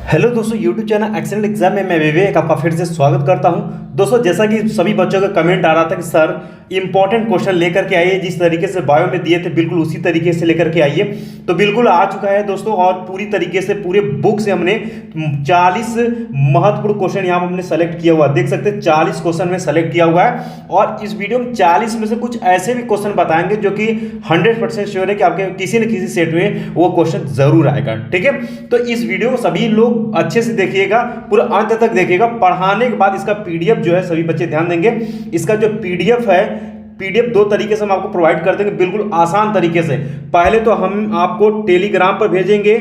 Hello दोस्तों, YouTube channel excellent exam में मैं विवेक आपका फिर से स्वागत करता हूं। दोस्तों, जैसा कि सभी बच्चों का कमेंट आ रहा था कि सर इंपॉर्टेंट क्वेश्चन लेकर के आइए, जिस तरीके से बायो में दिए थे बिल्कुल उसी तरीके से लेकर के आइए। तो बिल्कुल आ चुका है दोस्तों, और पूरी तरीके से पूरे बुक से हमने 40 महत्वपूर्ण क्वेश्चन यहाँ पर हमने सेलेक्ट किया हुआ, देख सकते हैं 40 क्वेश्चन में सेलेक्ट किया हुआ है। और इस वीडियो में 40 में से कुछ ऐसे भी क्वेश्चन बताएंगे जो कि 100% श्योर है कि आपके किसी न किसी सेट में वो क्वेश्चन जरूर आएगा। ठीक है, तो इस वीडियो को सभी लोग अच्छे से देखिएगा, पूरा अंत तक देखिएगा। पढ़ाने के बाद इसका पीडीएफ जो है सभी बच्चे ध्यान देंगे, इसका जो पीडीएफ है, पीडीएफ दो तरीके से हम आपको प्रोवाइड कर देंगे, बिल्कुल आसान तरीके से। पहले तो हम आपको टेलीग्राम पर भेजेंगे,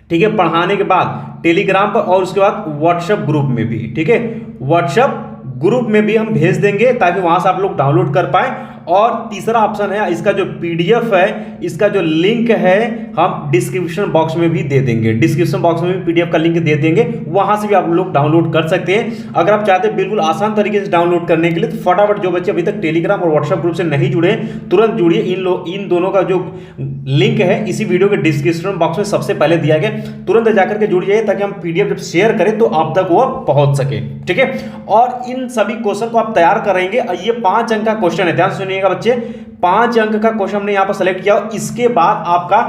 ठीक है, पढ़ाने के बाद टेलीग्राम पर, और उसके बाद व्हाट्सएप ग्रुप में भी, ठीक है, व्हाट्सएप ग्रुप में भी हम भेज देंगे ताकि वहां से आप लोग डाउनलोड कर पाए। और तीसरा ऑप्शन है, इसका जो पीडीएफ है, इसका जो लिंक है हम डिस्क्रिप्शन बॉक्स में भी दे देंगे, डिस्क्रिप्शन बॉक्स में भी पीडीएफ का लिंक दे देंगे, वहां से भी आप लोग डाउनलोड कर सकते हैं। अगर आप चाहते हैं बिल्कुल आसान तरीके से डाउनलोड करने के लिए, तो फटाफट जो बच्चे अभी तक टेलीग्राम और व्हाट्सएप ग्रुप से नहीं जुड़े, तुरंत जुड़िए। इन दोनों का जो लिंक है इसी वीडियो के डिस्क्रिप्शन बॉक्स में सबसे पहले दिया गया, तुरंत जाकर के जुड़ जाइए ताकि हम पीडीएफ जब शेयर करें तो आप तक वो पहुंच सके। ठीक है, और इन सभी क्वेश्चन को आप तैयार करेंगे। ये 5 अंक का क्वेश्चन है, ध्यान सुनिएगा बच्चे, 5 अंक का क्वेश्चन हमने यहां पर सेलेक्ट किया। इसके बाद आपका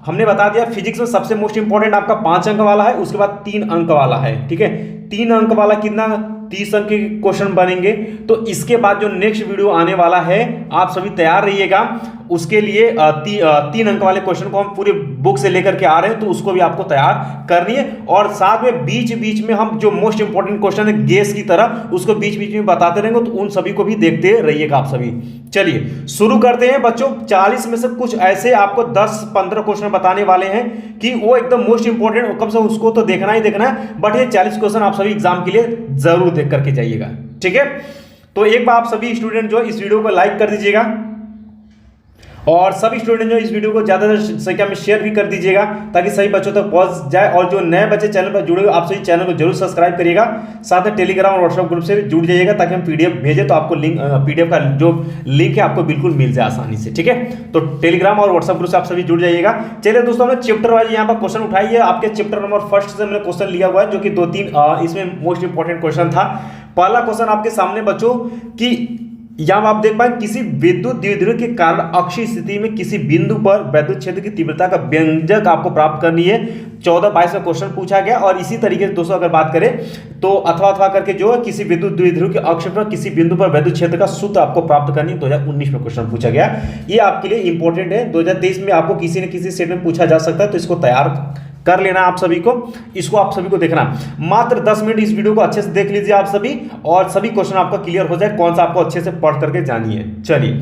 हमने बता दिया फिजिक्स में सबसे मोस्ट इंपॉर्टेंट आपका 5 अंक वाला है, उसके बाद 3 अंक वाला है। ठीक है, 3 अंक वाला कितना, 30 अंक के क्वेश्चन बनेंगे। तो इसके बाद जो नेक्स्ट वीडियो आने वाला है, आप सभी तैयार रहिएगा उसके लिए। 3 अंक वाले क्वेश्चन को हम पूरे बुक से लेकर के आ रहे हैं, तो उसको भी आपको तैयार करनी है। और साथ में बीच बीच में हम जो मोस्ट इंपॉर्टेंट क्वेश्चन है गेस की तरह, उसको बीच बीच में बताते रहेंगे, तो उन सभी को भी देखते रहिएगा आप सभी। चलिए शुरू करते हैं बच्चों। 40 में से कुछ ऐसे आपको 10-15 क्वेश्चन बताने वाले हैं कि वो एकदम मोस्ट इंपॉर्टेंट, कम से कम उसको तो देखना ही देखना है। बट ये 40 क्वेश्चन आप सभी एग्जाम के लिए जरूर देख करके जाइएगा। ठीक है, तो एक बार आप सभी स्टूडेंट जो इस वीडियो को लाइक कर दीजिएगा, और सभी स्टूडेंट जो इस वीडियो को ज्यादा संख्या में शेयर भी कर दीजिएगा ताकि सभी बच्चों तक पहुंच जाए। और जो नए बच्चे चैनल पर जुड़े हुए, आप सभी चैनल को जरूर सब्सक्राइब करिएगा, साथ में टेलीग्राम और व्हाट्सएप ग्रुप से भी जुड़ जाइएगा ताकि हम पीडीएफ भेजें तो आपको लिंक, पीडीएफ का जो लिंक है आपको बिल्कुल मिल जाए आसानी से। ठीक है, तो टेलीग्राम और व्हाट्सएप ग्रुप से आप सभी जुड़ जाइएगा। चलिए दोस्तों, हमने चैप्टर वाइज यहाँ पर क्वेश्चन उठाई है। आपके चैप्टर नंबर 1 से हमने क्वेश्चन लिया हुआ है, जो कि 2-3 इसमें मोस्ट इंपॉर्टेंट क्वेश्चन था। पहला क्वेश्चन आपके सामने बच्चों कि यहां आप देख पाए, किसी विद्युत द्विध्रुव के कारण अक्षीय स्थिति में किसी बिंदु पर विद्युत क्षेत्र की तीव्रता का व्यंजक आपको प्राप्त करनी है। 14-22 का क्वेश्चन पूछा गया। और इसी तरीके से दोस्तों अगर बात करें तो अथवा करके जो है किसी विद्युत द्विध्रुव के अक्ष पर किसी बिंदु पर विद्युत क्षेत्र का सूत्र आपको प्राप्त करनी है, 2019 में क्वेश्चन पूछा गया। ये आपके लिए इंपॉर्टेंट है, 2023 में आपको किसी न किसी सेट में पूछा जा सकता है, तो इसको तैयार कर लेना आप सभी को, इसको आप सभी को देखना। मात्र 10 मिनट इस वीडियो को अच्छे से देख लीजिए आप सभी, और सभी क्वेश्चन आपका क्लियर हो जाए, कौन सा आपको अच्छे से पढ़ करके जानिए। चलिए,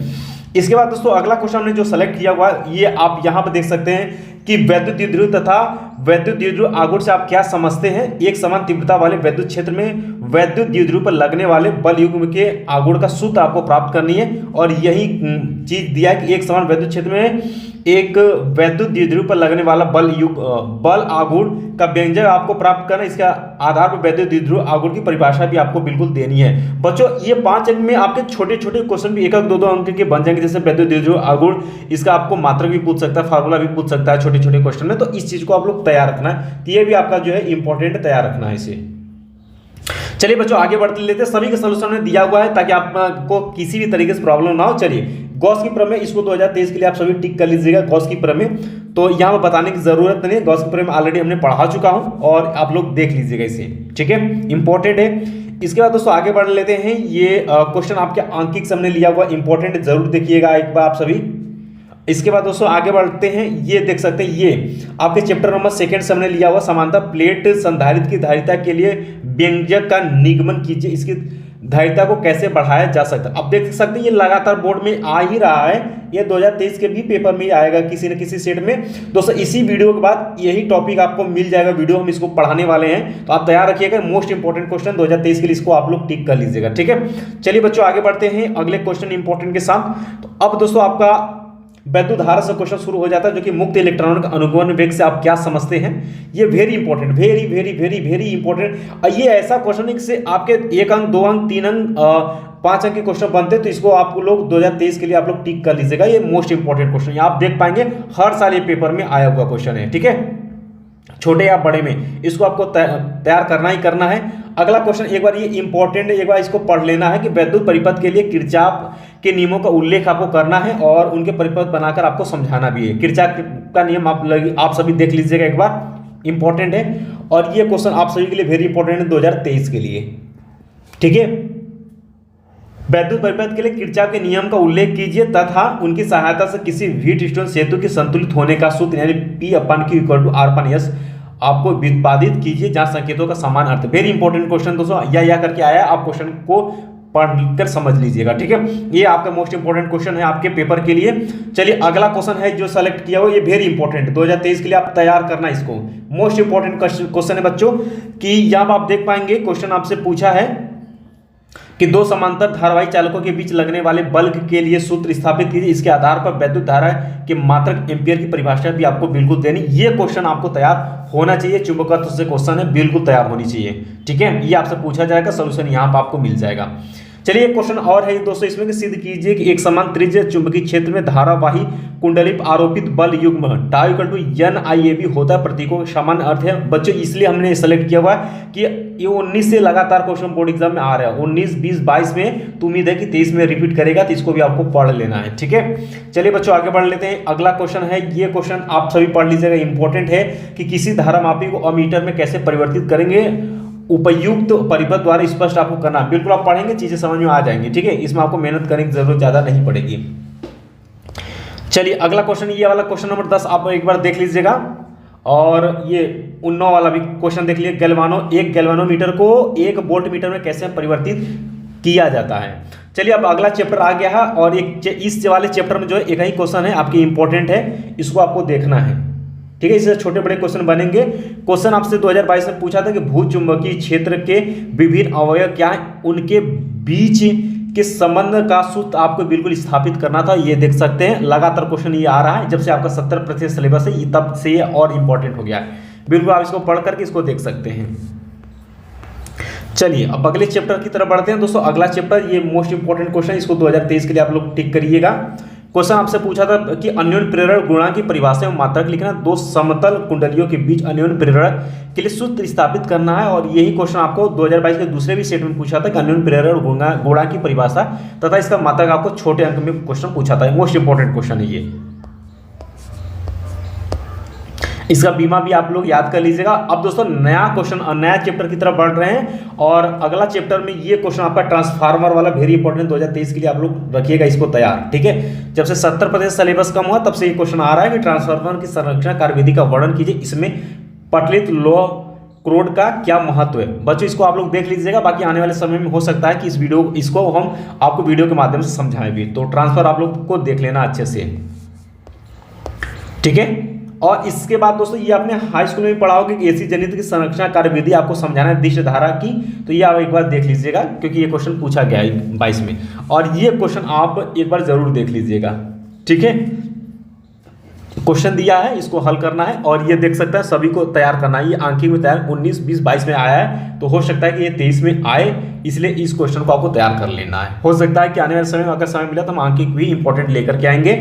इसके बाद दोस्तों अगला क्वेश्चन हमने जो सेलेक्ट किया हुआ है, ये आप यहां पर देख सकते हैं कि विद्युत द्विध्रुव तथा विद्युत द्विध्रुव आघूर्ण से आप क्या समझते हैं। एक समान तीव्रता वाले विद्युत क्षेत्र में विद्युत द्विध्रुव पर लगने वाले बल युग्म के आघूर्ण का सूत्र आपको प्राप्त करनी है। और यही चीज दिया है कि एक समान विद्युत क्षेत्र में एक विद्युत द्विध्रुव पर लगने वाला बल आघूर्ण का व्यंजक आपको प्राप्त करना। इसके आधार पर विद्युत द्विध्रुव आघूर्ण की परिभाषा भी आपको बिल्कुल देनी है। बच्चों, ये 5 अंक में आपके छोटे छोटे क्वेश्चन भी 1-1, 2-2 अंक के बन जाएंगे, जैसे विद्युत द्विध्रुव आघूर्ण, इसका आपको मात्रक भी पूछ सकता है, फार्मूला भी पूछ सकता है छोटे छोटे क्वेश्चन में। तो इस चीज को आप लोग तैयार रखना है, तो ये भी आपका जो है इंपॉर्टेंट तैयार रखना है इसे। चलिए बच्चों, आगे बढ़ते लेते हैं। सभी का सलूशन में दिया हुआ है ताकि आपको किसी भी तरीके से प्रॉब्लम ना हो। चलिए, गॉस की प्रमेय, इसको 2023 के लिए आप सभी टिक कर लीजिएगा। गॉस की प्रमेय तो यहाँ पर बताने की जरूरत नहीं है, गॉस की प्रमेय ऑलरेडी हमने पढ़ा चुका हूं, और आप लोग देख लीजिएगा इसे। ठीक है, इंपॉर्टेंट है। इसके बाद दोस्तों आगे बढ़ लेते हैं। ये क्वेश्चन आपके आंकिक से हमने लिया हुआ, इंपॉर्टेंट जरूर देखिएगा एक बार आप सभी। इसके बाद दोस्तों आगे बढ़ते हैं। ये देख सकते हैं, ये आपके चैप्टर नंबर 2 से हमने लिया हुआ, समांतर प्लेट संधारित्र की धारिता के लिए व्यंजक का निगमन कीजिए, इसकी धारिता को कैसे बढ़ाया जा सकता है। अब देख सकते हैं ये लगातार बोर्ड में आ ही रहा है, ये 2023 के भी पेपर में आएगा किसी न किसी सेट में। दोस्तों इसी वीडियो के बाद यही टॉपिक आपको मिल जाएगा, वीडियो हम इसको पढ़ाने वाले हैं, तो आप तैयार रखिएगा। मोस्ट इंपॉर्टेंट क्वेश्चन 2023 के लिए, इसको आप लोग टिक कर लीजिएगा। ठीक है, चलिए बच्चों आगे बढ़ते हैं अगले क्वेश्चन इंपॉर्टेंट के साथ। तो अब दोस्तों आपका विद्युत धारा से क्वेश्चन शुरू हो जाता है, जो कि मुक्त इलेक्ट्रॉन का अनुगमन वेग से आप क्या समझते हैं। ये very important, very very very very important. ये ऐसा क्वेश्चन है कि आपके 1 अंक, 2 अंक, 3 अंक, 5 अंक के क्वेश्चन बनते हैं, तो इसको आप लोग 2023 के लिए आप लोग टिक कर लीजिएगा। ये मोस्ट इंपॉर्टेंट क्वेश्चन आप देख पाएंगे, हर साल ये पेपर में आया हुआ क्वेश्चन है। ठीक है, छोटे या बड़े में, इसको आपको तैयार करना ही करना है। अगला क्वेश्चन एक बार ये इंपॉर्टेंट है, एक बार इसको पढ़ लेना है कि वैद्युत परिपथ के लिए किरचॉफ के नियमों का उल्लेख आपको करना है और उनके परिपथ बनाकर आपको समझाना भी है। किरचॉफ का नियम आप सभी देख लीजिएगा एक बार, इंपॉर्टेंट है। और ये क्वेश्चन आप सभी के लिए वेरी इंपॉर्टेंट है 2023 के लिए, ठीक है। वैद्युत परिपथ के लिए किरचॉफ के नियम का उल्लेख कीजिए तथा उनकी सहायता से किसी व्हीटस्टोन सेतु के संतुलित होने का सूत्र यानी P/Q=R/S आपको व्युत्पादित कीजिए जहां संकेतों का समान अर्थ। वेरी इंपॉर्टेंट क्वेश्चन दोस्तों, या करके आया, आप क्वेश्चन को पढ़कर समझ लीजिएगा, ठीक है। ये आपका मोस्ट इंपॉर्टेंट क्वेश्चन है आपके पेपर के लिए। चलिए अगला क्वेश्चन है जो सेलेक्ट किया हो, ये वेरी इंपॉर्टेंट है 2023 के लिए, आप तैयार करना इसको। मोस्ट इंपॉर्टेंट क्वेश्चन है बच्चों कि यहाँ आप देख पाएंगे क्वेश्चन आपसे पूछा है कि दो समांतर धारावाही चालकों के बीच लगने वाले बल के लिए सूत्र स्थापित कीजिए। इसके आधार पर वैद्युत धारा के मात्रक एम्पियर की परिभाषा भी आपको बिल्कुल देनी। ये क्वेश्चन आपको तैयार होना चाहिए, चुंबकत्व से क्वेश्चन है, बिल्कुल तैयार होनी चाहिए, ठीक है। ये आपसे पूछा जाएगा, सोल्यूशन यहाँ पर आपको मिल जाएगा। चलिए एक क्वेश्चन और है दोस्तों इसमें कि सिद्ध कीजिए कि एक समान त्रिज्य चुंबकीय क्षेत्र में धारावाही कुंडली पर आरोपित बल युग्म τ=NIAB होता है। प्रतीकों का समान अर्थ है बच्चों, इसलिए हमने सेलेक्ट किया हुआ है कि ये 19 से लगातार क्वेश्चन बोर्ड एग्जाम में आ रहा है, 19, 20, 22 में, तो उम्मीद है कि 23 में रिपीट करेगा, तो इसको भी आपको पढ़ लेना है, ठीक है। चलिए बच्चों आगे बढ़ लेते हैं। अगला क्वेश्चन है, ये क्वेश्चन आप सभी पढ़ लीजिएगा, इंपॉर्टेंट है कि किसी धारामापी को अमीटर में कैसे परिवर्तित करेंगे, उपयुक्त परिपथ द्वारा स्पष्ट आपको करना। बिल्कुल आप पढ़ेंगे चीजें समझ में आ जाएंगी, ठीक है। इसमें आपको मेहनत करने की जरूरत ज्यादा नहीं पड़ेगी। चलिए अगला क्वेश्चन, ये वाला क्वेश्चन नंबर 10 आप एक बार देख लीजिएगा, और ये 19 वाला भी क्वेश्चन देख लीजिए। एक गैल्वानोमीटर को 1 वोल्टमीटर में कैसे परिवर्तित किया जाता है। चलिए अब अगला चैप्टर आ गया है, और इस वाले चैप्टर में जो है एक ही क्वेश्चन है आपकी इंपॉर्टेंट है, इसको आपको देखना है, ठीक है। इससे छोटे बड़े क्वेश्चन बनेंगे। क्वेश्चन आपसे 2022 में पूछा था कि भूचुंबकीय क्षेत्र के विभिन्न अवयव क्या है, उनके बीच के संबंध का सूत्र आपको बिल्कुल स्थापित करना था। ये देख सकते हैं लगातार क्वेश्चन ये आ रहा है, जब से आपका 70% सिलेबस है तब से ये और इंपॉर्टेंट हो गया है। बिल्कुल आप इसको पढ़ करके इसको देख सकते हैं। चलिए अब अगले चैप्टर की तरफ बढ़ते हैं दोस्तों। अगला चैप्टर ये मोस्ट इंपॉर्टेंट क्वेश्चन, इसको 2023 के लिए आप लोग टिक करिएगा। क्वेश्चन आपसे पूछा था कि अन्योन्य प्रेरण गुणांक की परिभाषा में मात्रक लिखना, दो समतल कुंडलियों के बीच अन्योन्य प्रेरण के लिए सूत्र स्थापित करना है। और यही क्वेश्चन आपको 2022 के दूसरे भी सेट में पूछा था कि अन्योन्य प्रेरण गुणांक की परिभाषा तथा इसका मात्रक आपको छोटे अंक में क्वेश्चन पूछा था। मोस्ट इंपॉर्टेंट क्वेश्चन है ये, इसका बीमा भी आप लोग याद कर लीजिएगा। अब दोस्तों नया क्वेश्चन, नया चैप्टर की तरफ बढ़ रहे हैं, और अगला चैप्टर में ये क्वेश्चन आपका ट्रांसफार्मर वाला वेरी इंपॉर्टेंट 2023 के लिए आप लोग रखिएगा इसको तैयार, ठीक है। जब से 70% सिलेबस कम हुआ तब से ये क्वेश्चन आ रहा है कि ट्रांसफार्मर की संरचना कार्यविधि का वर्णन कीजिए, इसमें पटलित लो क्रोड का क्या महत्व है। बच्चों इसको आप लोग देख लीजिएगा, बाकी आने वाले समय में हो सकता है कि इसको हम आपको वीडियो के माध्यम से समझाएं भी, तो ट्रांसफर आप लोग को देख लेना अच्छे से, ठीक है। और इसके बाद दोस्तों ये आपने हाई स्कूल में पढ़ा होगा कि एसी जनित्र की संरचना कार्यविधि आपको समझाना है दिश धारा की, तो ये आप एक बार देख लीजिएगा क्योंकि ये क्वेश्चन पूछा गया है 22 में, और ये क्वेश्चन आप एक बार जरूर देख लीजिएगा, ठीक है। क्वेश्चन दिया है, इसको हल करना है, और ये देख सकता है सभी को तैयार करना है। ये आंखिक में तैयार 19, 20, 22 में आया है, तो हो सकता है कि ये 23 में आए, इसलिए इस क्वेश्चन को आपको तैयार कर लेना है। हो सकता है कि आने वाले समय में अगर समय मिला तो हम आंखिक भी इंपॉर्टेंट लेकर के आएंगे।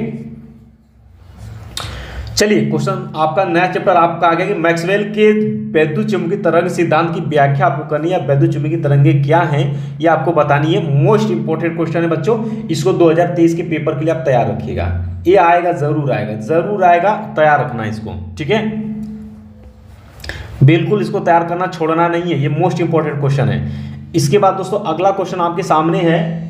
चलिए क्वेश्चन आपका नया चैप्टर आपका आ गया कि मैक्सवेल के वैद्युत चुंबकीय तरंग सिद्धांत की व्याख्या आपको करनी है। वैद्युत चुंबकीय तरंगे क्या हैं ये आपको बतानी है। मोस्ट इंपॉर्टेंट क्वेश्चन है बच्चों, इसको 2023 के पेपर के लिए आप तैयार रखिएगा। ये आएगा, जरूर आएगा, जरूर आएगा, तैयार रखना इसको, ठीक है। बिल्कुल इसको तैयार करना छोड़ना नहीं है, ये मोस्ट इंपॉर्टेंट क्वेश्चन है। इसके बाद दोस्तों अगला क्वेश्चन आपके सामने है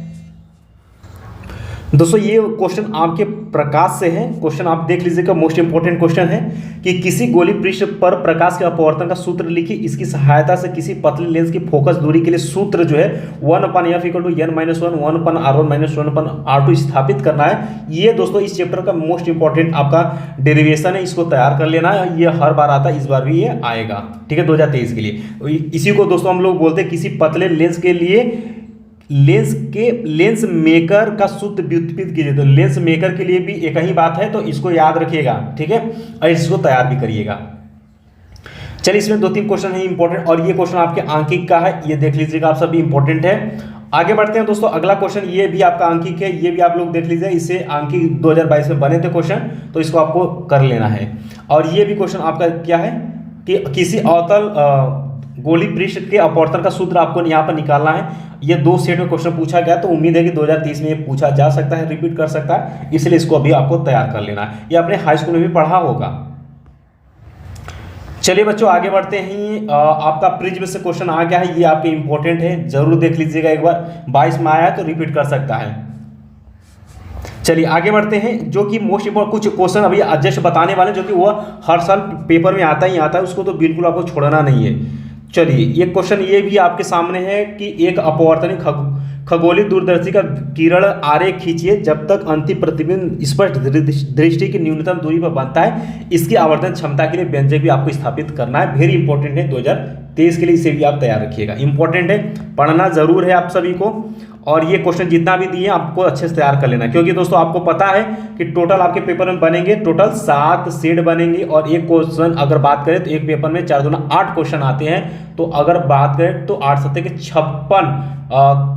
दोस्तों, ये क्वेश्चन आपके प्रकाश से है। क्वेश्चन आप देख लीजिएगा, मोस्ट इंपॉर्टेंट क्वेश्चन है कि किसी गोली पृष्ठ पर प्रकाश के अपवर्तन का सूत्र लिखिए। इसकी सहायता से किसी पतले लेंस की फोकस दूरी के लिए सूत्र जो है 1/f = n-1 1/r1 - 1/r2 स्थापित करना है। ये दोस्तों इस चैप्टर का मोस्ट इंपॉर्टेंट आपका डेरिवेशन है, इसको तैयार कर लेना है। ये हर बार आता है, इस बार भी ये आएगा, ठीक है, 2023 के लिए। इसी को दोस्तों हम लोग बोलते हैं किसी पतले लेंस के लिए लेंस मेकर का सूत्र व्युत्पत्ति कीजिए। तो लेंस मेकर के लिए भी एक ही बात है, तो इसको याद रखिएगा, ठीक है, और इसको तैयार भी करिएगा। चलिए इसमें 2-3 क्वेश्चन है इंपॉर्टेंट, और ये क्वेश्चन आपके आंकिक का है, ये देख लीजिएगा आप सभी इंपॉर्टेंट है। आगे बढ़ते हैं दोस्तों। अगला क्वेश्चन ये भी आपका आंकिक है, ये भी आप लोग देख लीजिए। इससे आंकिक 2022 में बने थे क्वेश्चन, तो इसको आपको कर लेना है। और ये भी क्वेश्चन आपका क्या है, कि किसी अवतल गोली पृष्ठ के अपवर्तन का सूत्र आपको यहाँ पर निकालना है। ये 2 सेट में क्वेश्चन पूछा गया, तो उम्मीद है कि 2023 में ये पूछा जा सकता है, रिपीट कर सकता है, इसलिए इसको अभी आपको तैयार कर लेना है। ये आपने हाई स्कूल में भी पढ़ा होगा। चलिए बच्चों आगे बढ़ते हैं। आपका प्रिज्म से क्वेश्चन आ गया है, ये आपके इंपॉर्टेंट है, जरूर देख लीजिएगा एक बार। 22 में आया है तो रिपीट कर सकता है। चलिए आगे बढ़ते हैं, जो कि मोस्ट इंपॉर्टेंट कुछ क्वेश्चन अभी जस्ट बताने वाले, जो कि वो हर साल पेपर में आता ही आता है, उसको तो बिल्कुल आपको छोड़ना नहीं है। चलिए ये क्वेश्चन ये भी आपके सामने है कि एक अपवर्तनी खगोलीय दूरदर्शी का किरण आरेख खींचिए जब तक अंतिम प्रतिबिंब स्पष्ट दृष्टि की न्यूनतम दूरी पर बनता है। इसकी आवर्धन क्षमता के लिए व्यंजक भी आपको स्थापित करना है। वेरी इंपॉर्टेंट है 2023 के लिए, इसे भी आप तैयार रखिएगा। इंपॉर्टेंट है, पढ़ना जरूर है आप सभी को, और ये क्वेश्चन जितना भी दिए आपको अच्छे से तैयार कर लेना, क्योंकि दोस्तों आपको पता है कि टोटल आपके पेपर में बनेंगे टोटल 7 सेट बनेंगे, और एक क्वेश्चन अगर बात करें तो एक पेपर में 4 दूना 8 क्वेश्चन आते हैं। तो अगर बात करें तो 8 सत्ते के 56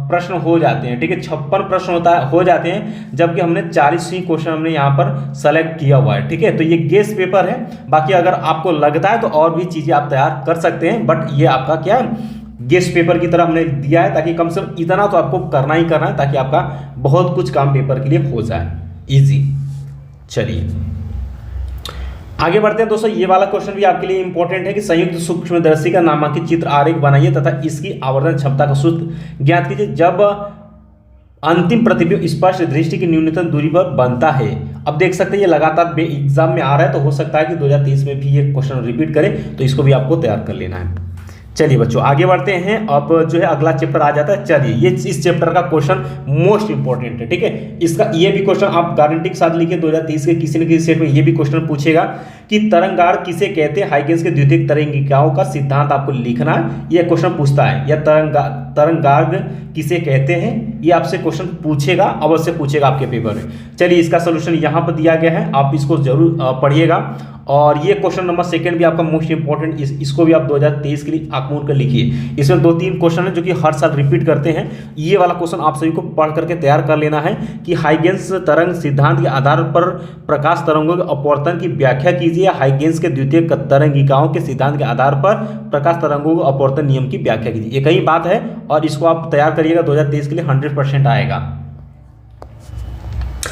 प्रश्न हो जाते हैं, ठीक है, 56 प्रश्न हो जाते हैं, जबकि हमने 40 ही क्वेश्चन हमने यहाँ पर सेलेक्ट किया हुआ है, ठीक है। तो ये गेस पेपर है, बाकी अगर आपको लगता है तो और भी चीजें आप तैयार कर सकते हैं, बट ये आपका क्या है, गेस्ट पेपर की तरह हमने दिया है, ताकि कम से कम इतना तो आपको करना ही करना है, ताकि आपका बहुत कुछ काम पेपर के लिए हो जाए इजी। चलिए आगे बढ़ते हैं दोस्तों। ये वाला क्वेश्चन भी आपके लिए इंपॉर्टेंट है कि संयुक्त सूक्ष्मदर्शी का नामांकित चित्र आरेख बनाइए तथा इसकी आवर्धन क्षमता का सूत्र ज्ञात कीजिए जब अंतिम प्रतिबिंब स्पष्ट दृष्टि की न्यूनतम दूरी पर बनता है। अब देख सकते हैं ये लगातार एग्जाम में आ रहा है, तो हो सकता है कि 2023 में भी ये क्वेश्चन रिपीट करे, तो इसको भी आपको तैयार कर लेना है। चलिए बच्चों आगे बढ़ते हैं। अब जो है अगला चैप्टर आ जाता है। चलिए ये इस चैप्टर का क्वेश्चन मोस्ट इंपॉर्टेंट है, ठीक है। इसका ये भी क्वेश्चन आप गारंटी के साथ लिखिए, 2023 के किसी न किसी सेट में ये भी क्वेश्चन पूछेगा कि तरंगार किसे कहते हैं। हाइगेंस के द्वितीयक तरंगिकाओं का सिद्धांत आपको लिखना है, ये क्वेश्चन पूछता है। या तरंगार्ग किसे कहते हैं, ये आपसे क्वेश्चन पूछेगा, अवश्य पूछेगा आपके पेपर में। चलिए इसका सोल्यूशन यहाँ पर दिया गया है, आप इसको जरूर पढ़िएगा। और ये क्वेश्चन नंबर 2 भी आपका मोस्ट इंपॉर्टेंट, इसको भी आप 2023 के लिए आंख कर लिखिए। इसमें 2-3 क्वेश्चन है जो कि हर साल रिपीट करते हैं। ये वाला क्वेश्चन आप सभी को पढ़ करके तैयार कर लेना है कि हाइगेंस तरंग सिद्धांत के आधार पर प्रकाश तरंगों के अपवर्तन की व्याख्या कीजिए। हाइगेंस के द्वितीयक तरंगिकाओं के सिद्धांत के आधार पर प्रकाश तरंगों के अपवर्तन नियम की व्याख्या कीजिए। एक ही बात है, और इसको आप तैयार करिएगा, 2023 के लिए 100% आएगा।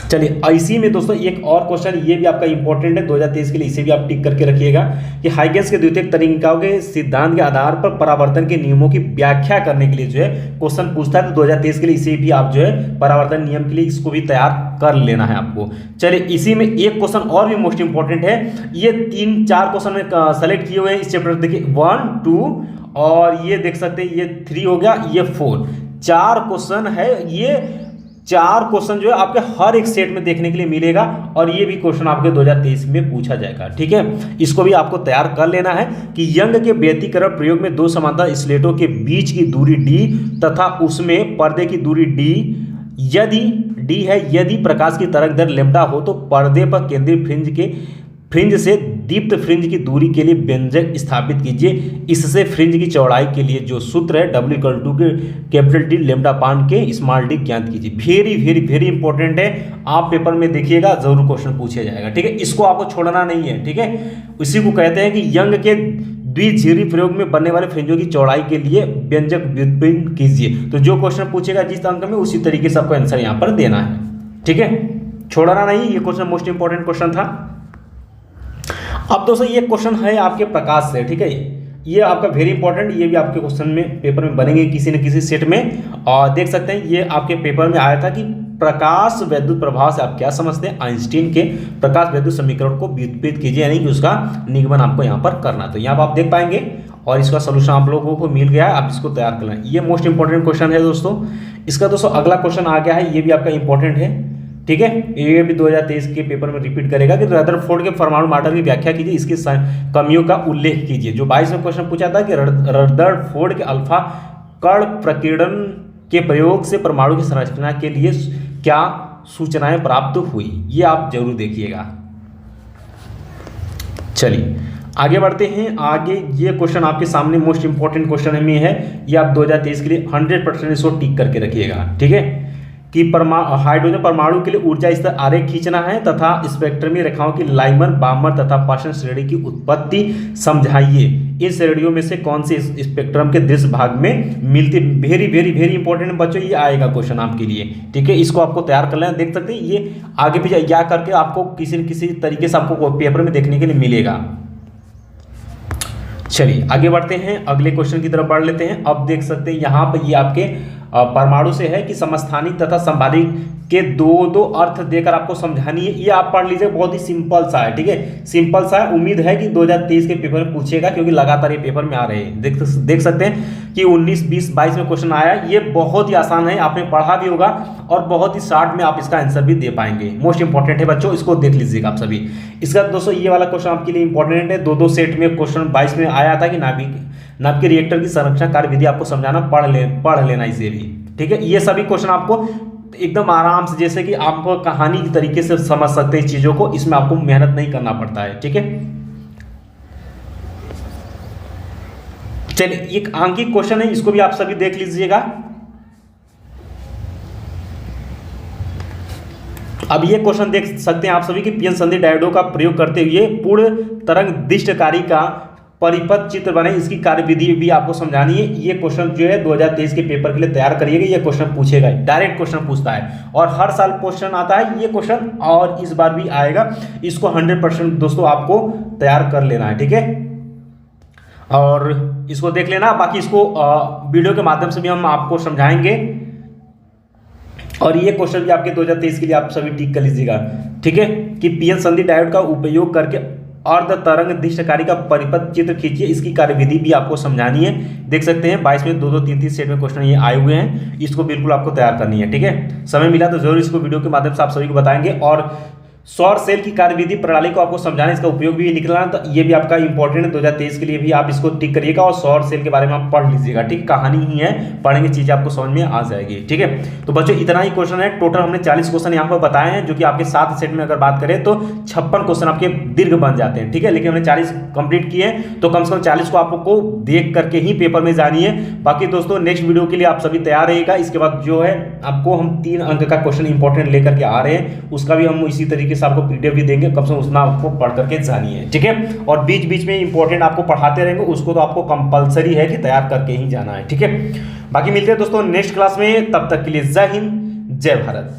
चलिए इसी में दोस्तों एक और क्वेश्चन ये भी आपका इंपॉर्टेंट है 2023 के लिए, इसे भी आप टिक करके रखिएगा कि हाइगेंस के द्वितीयक तरंगिकाओं के सिद्धांत के आधार पर परावर्तन के नियमों की व्याख्या करने के लिए जो है क्वेश्चन पूछता है। तो 2023 के लिए इसे भी आप जो है परावर्तन नियम के लिए इसको भी तैयार कर लेना है आपको। चलिए इसी में एक क्वेश्चन और भी मोस्ट इंपॉर्टेंट है। ये 3-4 क्वेश्चन में सेलेक्ट किए हुए हैं इस चैप्टर, देखिए 1, 2 और ये देख सकते हैं, ये 3 हो गया, ये 4, 4 क्वेश्चन है। ये 4 क्वेश्चन जो है आपके हर एक सेट में देखने के लिए मिलेगा, और ये भी क्वेश्चन आपके 2023 में पूछा जाएगा, ठीक है। इसको भी आपको तैयार कर लेना है कि यंग के व्यतिकरण प्रयोग में 2 समांतर स्लेटों के बीच की दूरी d तथा उसमें पर्दे की दूरी d यदि d है, यदि प्रकाश की तरंग दैर्घ्य लैम्ब्डा हो तो पर्दे पर केंद्रीय फ्रिंज से दीप्त फ्रिंज की दूरी के लिए व्यंजक स्थापित कीजिए। इससे फ्रिंज की चौड़ाई के लिए जो सूत्र है W के कैपिटल D लैम्ब्डा पान के स्मॉल d ज्ञात कीजिए। वेरी वेरी वेरी इंपॉर्टेंट है, आप पेपर में देखिएगा जरूर क्वेश्चन पूछा जाएगा, ठीक है। इसको आपको छोड़ना नहीं है, ठीक है। इसी को कहते हैं कि यंग के द्विध्रुवी प्रयोग में बनने वाले फ्रिंजों की चौड़ाई के लिए व्यंजक व्युत्पन्न कीजिए। तो जो क्वेश्चन पूछेगा जिस अंक में, उसी तरीके से आपको आंसर यहाँ पर देना है, ठीक है, छोड़ना नहीं। ये क्वेश्चन मोस्ट इंपॉर्टेंट क्वेश्चन था। अब दोस्तों ये क्वेश्चन है आपके प्रकाश से, ठीक है। ये आपका वेरी इंपॉर्टेंट, ये भी आपके क्वेश्चन में पेपर में बनेंगे किसी न किसी सेट में। और देख सकते हैं ये आपके पेपर में आया था कि प्रकाश वैद्युत प्रभाव से आप क्या समझते हैं। आइंस्टीन के प्रकाश वैद्युत समीकरण को व्युत्पन्न कीजिए, यानी कि उसका निगमन आपको यहाँ पर करना। तो यहाँ पर आप देख पाएंगे, और इसका सोल्यूशन आप लोगों को मिल गया है, आप इसको तैयार कर लें। ये मोस्ट इंपॉर्टेंट क्वेश्चन है दोस्तों। इसका दोस्तों अगला क्वेश्चन आ गया है, ये भी आपका इंपॉर्टेंट है, ठीक है। ये भी 2023 के पेपर में रिपीट करेगा कि रदरफोर्ड के परमाणु मॉडल की व्याख्या कीजिए, इसकी कमियों का उल्लेख कीजिए। जो 22 में क्वेश्चन पूछा था कि रदरफोर्ड के अल्फा कण प्रकीर्णन के प्रयोग से परमाणु की संरचना के लिए क्या सूचनाएं प्राप्त हुई, ये आप जरूर देखिएगा। चलिए आगे बढ़ते हैं। आगे ये क्वेश्चन आपके सामने मोस्ट इंपॉर्टेंट क्वेश्चन में है, ये आप 2023 के लिए 100% इसको टिक करके रखिएगा, ठीक है। कि हाइड्रोजन परमाणु के लिए ऊर्जा स्तर आरेख खींचना है तथा स्पेक्ट्रमी रेखाओं की लाइमर, बामर तथा पार्शन श्रेणी की उत्पत्ति समझाइए। इन श्रेणियों में से कौन सी स्पेक्ट्रम के दृश्य भाग में मिलती। वेरी वेरी वेरी इंपॉर्टेंट बच्चों, ये आएगा क्वेश्चन आपके लिए, ठीक है। इसको आपको तैयार कर लेना, देख सकते हैं ये आगे भी जा करके आपको किसी न किसी तरीके से आपको पेपर में देखने के लिए मिलेगा। चलिए आगे बढ़ते हैं, अगले क्वेश्चन की तरफ बढ़ लेते हैं। अब देख सकते हैं यहाँ पर ये आपके परमाणु से है कि समस्थानिक तथा संभारिक के दो अर्थ देकर आपको समझानी है। ये आप पढ़ लीजिए, बहुत ही सिंपल सा है, ठीक है, सिंपल सा है। उम्मीद है कि 2023 के पेपर में पूछेगा, क्योंकि लगातार ये पेपर में आ रहे हैं। देख सकते हैं कि 19, 20, 22 में क्वेश्चन आया। ये बहुत ही आसान है, आपने पढ़ा भी होगा और बहुत ही शॉर्ट में आप इसका आंसर भी दे पाएंगे। मोस्ट इंपॉर्टेंट है बच्चों, इसको देख लीजिएगा आप सभी। इसका दोस्तों ये वाला क्वेश्चन आपके लिए इंपॉर्टेंट है। दो सेट में क्वेश्चन 22 में आया था कि नाभिक रिएक्टर की संरक्षण कार्यविधि आपको समझाना, पढ़ लेना इसे भी, ठीक है। ये सभी क्वेश्चन आपको एकदम आराम से, जैसे कि आप कहानी की तरीके से समझ सकते हैं चीजों को, इसमें आपको मेहनत नहीं करना पड़ता है, ठीक है। चलिए एक आंकिक क्वेश्चन है, इसको भी आप सभी देख लीजिएगा। अब ये क्वेश्चन देख सकते हैं आप सभी कि पीएन संधि डायोडों का प्रयोग करते हुए पूर्ण तरंग दिष्टकारी का परिपथ चित्र बने, इसकी कार्यविधि भी आपको समझानी है। ये क्वेश्चन जो है 2023 के पेपर के लिए तैयार करिएगा। ये क्वेश्चन पूछेगा, डायरेक्ट क्वेश्चन पूछता है और हर साल क्वेश्चन आता है ये क्वेश्चन, और इस बार भी आएगा। इसको 100% दोस्तों आपको तैयार कर लेना है, ठीक है, और इसको देख लेना। बाकी इसको वीडियो के माध्यम से भी हम आपको समझाएंगे, और ये क्वेश्चन भी आपके 2023 के लिए आप सभी टिक कर लीजिएगा, ठीक है, कि पीएन संधि डायोड का उपयोग करके अर्ध तरंग दिष्टकारी का परिपथ चित्र खींचिए, इसकी कार्यविधि भी आपको समझानी है। देख सकते हैं 22 में 2-2, 3-3 सेट में क्वेश्चन ये आए हुए हैं, इसको बिल्कुल आपको तैयार करनी है, ठीक है। समय मिला तो जरूर इसको वीडियो के माध्यम से आप सभी को बताएंगे। और सौर सेल की कार्यविधि प्रणाली को आपको समझाना, इसका उपयोग भी निकलना, तो ये भी आपका इंपॉर्टेंट है 2023 के लिए भी, आप इसको टिक करिएगा और सौर सेल के बारे में आप पढ़ लीजिएगा, ठीक। कहानी ही है, पढ़ेंगे चीजें आपको समझ में आ जाएगी, ठीक है। तो बच्चों इतना ही क्वेश्चन है, टोटल हमने 40 क्वेश्चन यहाँ पर बताए हैं, जो कि आपके 7 सेट में अगर बात करें तो 56 क्वेश्चन आपके दीर्घ बन जाते हैं, ठीक है। लेकिन हमने 40 कंप्लीट किए, तो कम से कम 40 को आपको देख करके ही पेपर में जानी है। बाकी दोस्तों नेक्स्ट वीडियो के लिए आप सभी तैयार रहिएगा। इसके बाद जो है आपको हम 3 अंक का क्वेश्चन इंपॉर्टेंट लेकर के आ रहे हैं, उसका भी हम इसी तरीके से आपको पीडीएफ भी देंगे, कम से कम उतना आपको पढ़ करके जानिए, ठीक है। और बीच बीच में इंपॉर्टेंट आपको पढ़ाते रहेंगे, उसको तो आपको कंपलसरी है कि तैयार करके ही जाना है, ठीक है। बाकी मिलते हैं दोस्तों नेक्स्ट क्लास में, तब तक के लिए जय हिंद, जय भारत।